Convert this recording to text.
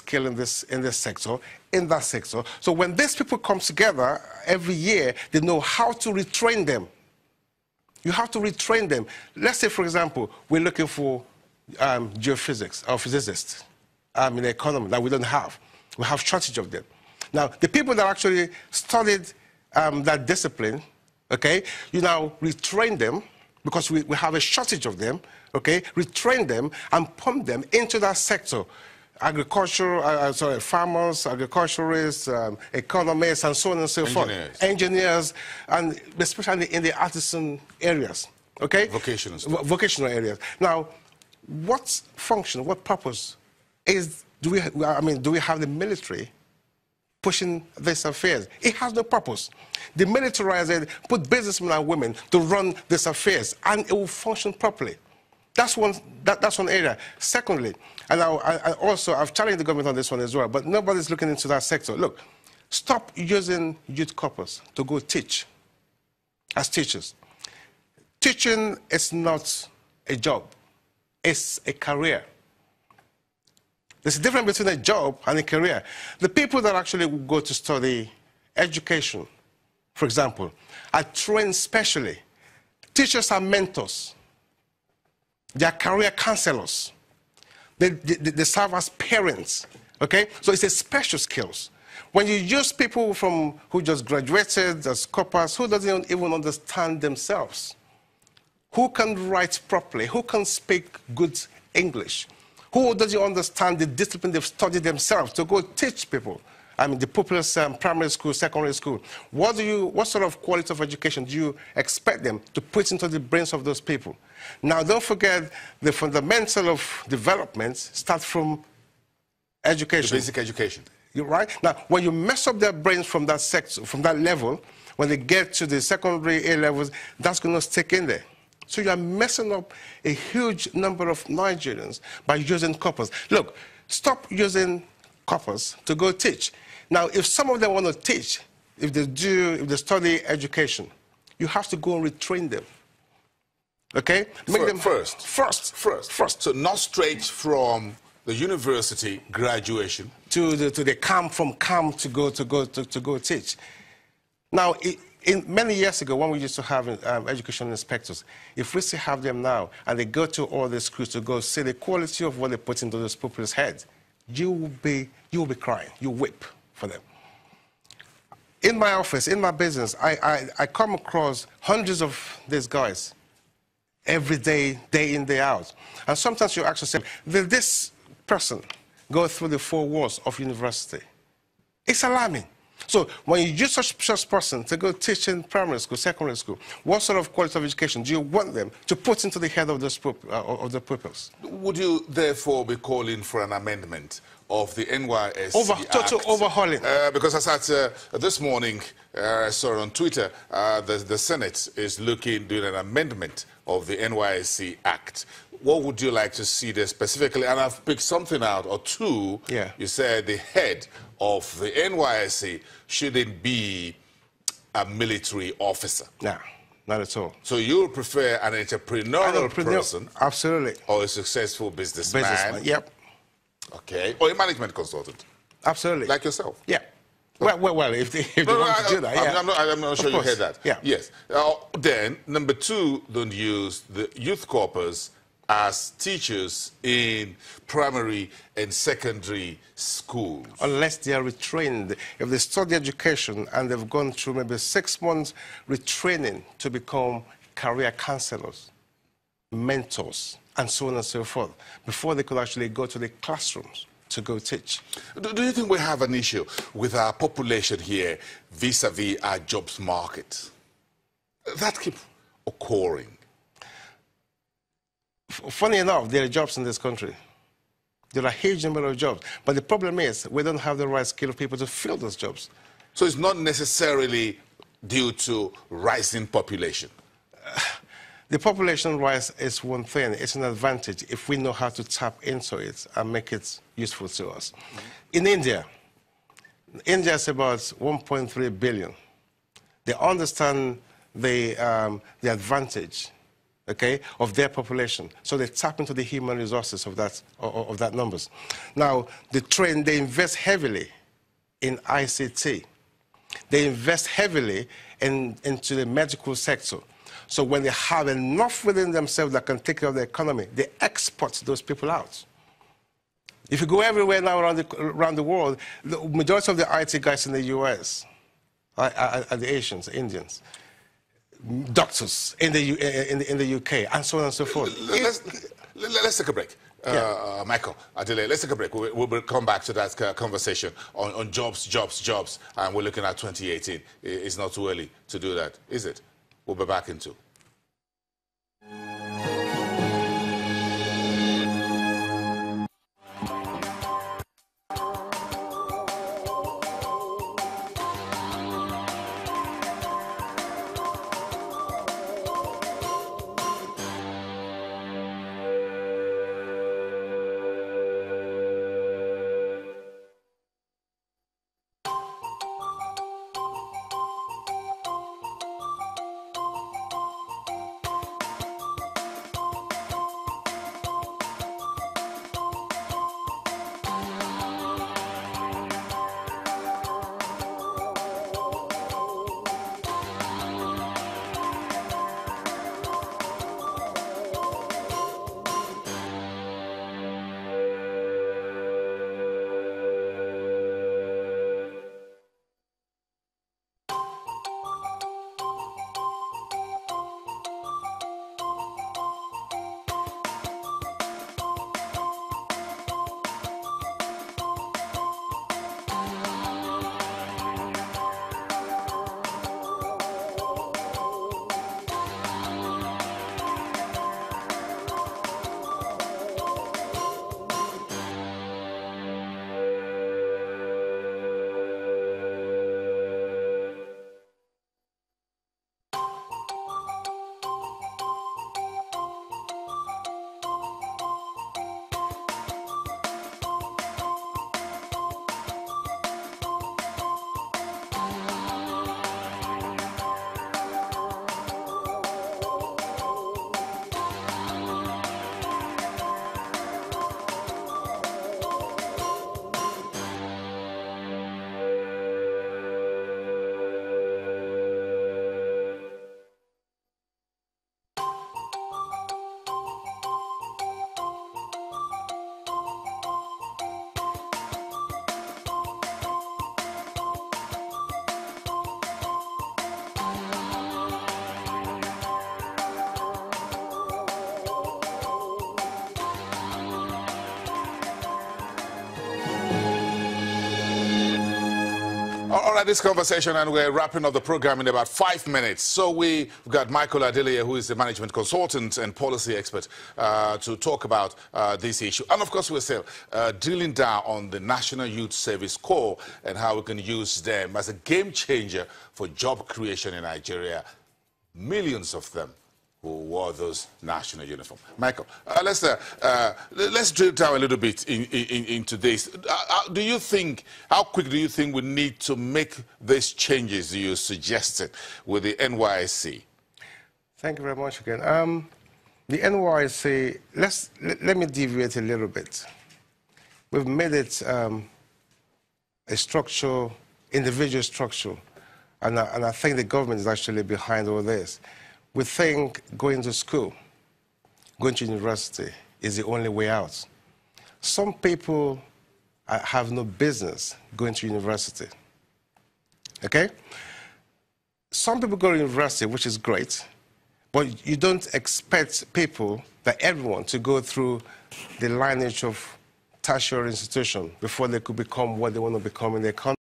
skill in this sector, in that sector. So when these people come together every year, they know how to retrain them. You have to retrain them. Let's say, for example, we're looking for geophysics or physicists in the economy that we don't have. We have shortage of them. Now, the people that actually studied that discipline, okay, you now retrain them because we have a shortage of them, okay, retrain them and pump them into that sector. Agriculture, farmers, agriculturists, economists, and so on and so forth. Engineers, and especially in the artisan areas, okay? Vocational areas. Now, what function, what purpose do we have the military pushing these affairs? It has no purpose. The militarized put businessmen and women to run these affairs, and it will function properly. That's one area. Secondly, and I've challenged the government on this one as well, but nobody's looking into that sector. Look, stop using youth corpus to go teach as teachers. Teaching is not a job. It's a career. There's a difference between a job and a career. The people that actually go to study education, for example, are trained specially. Teachers are mentors. They are career counselors. They serve as parents, okay? So it's a special skills. When you use people who just graduated as corpers, who doesn't even understand themselves, who can write properly, who can speak good English, who doesn't understand the discipline they've studied themselves to go teach people, I mean, the pupils, primary school, secondary school. What sort of quality of education do you expect them to put into the brains of those people? Now, don't forget the fundamental of development starts from education. The basic education. You're right. Now, when you mess up their brains from that sector, from that level, when they get to the secondary A levels, that's going to stick in there. So you are messing up a huge number of Nigerians by using corpus. Look, stop using corpus to go teach. Now, if some of them want to teach, if they study education, you have to go and retrain them. Okay? Make them first. So not straight from the university graduation to the camp, from camp to go teach. Now, many years ago, when we used to have education inspectors, if we still have them now, and they go to all the schools to go see the quality of what they put into those people's heads, you will be crying. You weep for them. In my office, in my business, I come across hundreds of these guys every day, day in, day out. And sometimes you ask yourself, will this person go through the four walls of university? It's alarming. So when you use such person to go teach in primary school, secondary school, what sort of quality of education do you want them to put into the head of the pupils? Would you therefore be calling for an amendment of the NYSC Act? Total overhauling. Because as at this morning, I saw on Twitter, the Senate is doing an amendment of the NYSC Act. What would you like to see there specifically? And I've picked something out, or two. Yeah. You said the head of the NYSC shouldn't be a military officer. No, not at all. So you would prefer an entrepreneurial person? Absolutely. Or a successful businessman? Yep. Okay. Or a management consultant? Absolutely. Like yourself? Yeah. Well, if they want to do that, yeah. I'm not sure you heard that. Yeah. Yes. Then, number two, don't use the youth corpus as teachers in primary and secondary schools. Unless they are retrained. If they study education and they've gone through maybe 6 months retraining to become career counselors, mentors, and so on and so forth, before they could actually go to the classrooms to go teach. Do you think we have an issue with our population here vis-a-vis our jobs market? That keeps occurring. Funny enough, there are jobs in this country. There are a huge number of jobs. But the problem is we don't have the right skill of people to fill those jobs. So it's not necessarily due to rising population? The population rise is one thing. It's an advantage if we know how to tap into it and make it useful to us. In India is about 1.3 billion. They understand the advantage okay, of their population. So they tap into the human resources of that numbers. Now, they invest heavily in ICT. They invest heavily into the medical sector. So when they have enough within themselves that can take care of the economy, they export those people out. If you go everywhere now around the world, the majority of the IT guys in the US are the Asians, Indians, doctors in the UK, and so on and so forth. Let's take a break. Michael, Adele, let's take a break. We'll come back to that conversation on jobs, and we're looking at 2018. It's not too early to do that, is it? We'll be back in 2. All right, this conversation, and we're wrapping up the program in about 5 minutes. So we've got Michael Adelie, who is the management consultant and policy expert, to talk about this issue. And of course, we're still drilling down on the National Youth Service Corps and how we can use them as a game changer for job creation in Nigeria. Millions of them who wore those national uniforms. Michael, let's drill down a little bit into this. Do you think, how quick do you think we need to make these changes you suggested with the NYSC? Thank you very much again. The NYSC, let me deviate a little bit. We've made it a structure, individual structure, and I think the government is actually behind all this. We think going to school, going to university is the only way out. Some people have no business going to university, okay? Some people go to university, which is great, but you don't expect people, everyone, to go through the lineage of tertiary institution before they could become what they want to become in their country.